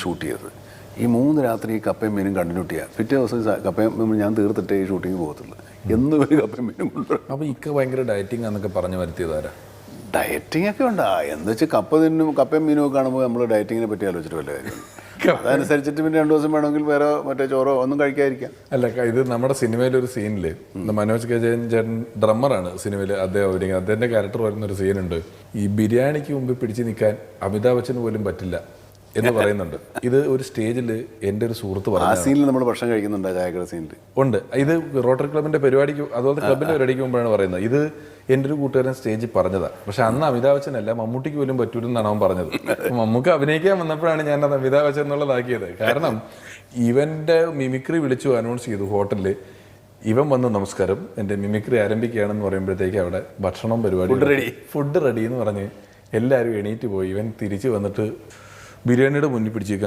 Shoot ചെയ്തത്. ഈ 3 രാത്രി ഈ കപ്പയും മീനും കണ്ടിന്യൂ ചെയ്യുക. പിറ്റേ ദിവസം കപ്പയും ഞാൻ തീർത്തിട്ടേ ഈ ഷൂട്ടിങ് പോകത്തുള്ളൂ. എന്നും ഒരു കപ്പയും മീനും കൊണ്ടുവരും. അപ്പോൾ ഇക്ക ഭയങ്കര ഡയറ്റിംഗ് എന്നൊക്കെ പറഞ്ഞു വരുത്തിയതാരാ? ഡയറ്റിംഗ് ഒക്കെ ഉണ്ടാ. എന്താ വെച്ചാൽ കപ്പയും മീനും ഒക്കെ കാണുമ്പോൾ നമ്മൾ ഡയറ്റിങ്ങിനെ പറ്റി ആലോചിച്ചിട്ട് വല്ല കാര്യം. അതനുസരിച്ചിട്ട് പിന്നെ 2 ദിവസം വേണമെങ്കിൽ വേറെ മറ്റേ ചോറോ ഒന്നും കഴിക്കാതിരിക്കാം. അല്ല, ഇത് നമ്മുടെ സിനിമയിലൊരു സീനിൽ മനോജ് കെ ജയൻ ചേട്ടൻ ഡ്രമ്മറാണ് സിനിമയിൽ. അദ്ദേഹത്തിൻ്റെ ക്യാരക്ടർ വരുന്നൊരു സീനുണ്ട്. ഈ ബിരിയാണിക്ക് മുമ്പിൽ പിടിച്ചു നിൽക്കാൻ അമിതാഭ് ബച്ചന് പോലും പറ്റില്ല എന്ന് പറയുന്നുണ്ട്. ഇത് ഒരു സ്റ്റേജിൽ എൻ്റെ ഒരു സുഹൃത്ത് പറഞ്ഞു. ആ സീനിൽ നമ്മൾ ഭക്ഷണം കഴിക്കുന്നുണ്ട്, ചായക്കട സീനിൽ ഉണ്ട്. ഇത് റോട്ടറി ക്ലബിൻ്റെ പരിപാടിക്ക്, അതുപോലെ ക്ലബിൻ്റെ പരിപാടിക്ക് മുമ്പാണ് പറയുന്നത്. ഇത് എൻ്റെ ഒരു കൂട്ടുകാരൻ സ്റ്റേജിൽ പറഞ്ഞതാണ്. പക്ഷെ അന്ന് അമിതാഭ് ബച്ചനല്ല, മമ്മൂട്ടിക്ക് പോലും പറ്റൂലെന്നാണ് അവൻ പറഞ്ഞത്. മമ്മൂക്ക് അഭിനയിക്കാൻ വന്നപ്പോഴാണ് ഞാൻ അത് അമിതാഭ് ബച്ചൻ എന്നുള്ളതാക്കിയത്. കാരണം ഇവൻ്റെ മിമിക്രി വിളിച്ചു അനൗൺസ് ചെയ്തു ഹോട്ടലിൽ. ഇവൻ വന്ന് നമസ്കാരം, എൻ്റെ മിമിക്രി ആരംഭിക്കുകയാണെന്ന് പറയുമ്പോഴത്തേക്ക് അവിടെ ഭക്ഷണം പരിപാടി ഫുഡ് റെഡി എന്ന് പറഞ്ഞ് എല്ലാവരും എണീറ്റ് പോയി. ഇവൻ തിരിച്ച് വന്നിട്ട് ബിരിയാണിയുടെ മുന്നിൽ പിടിച്ച്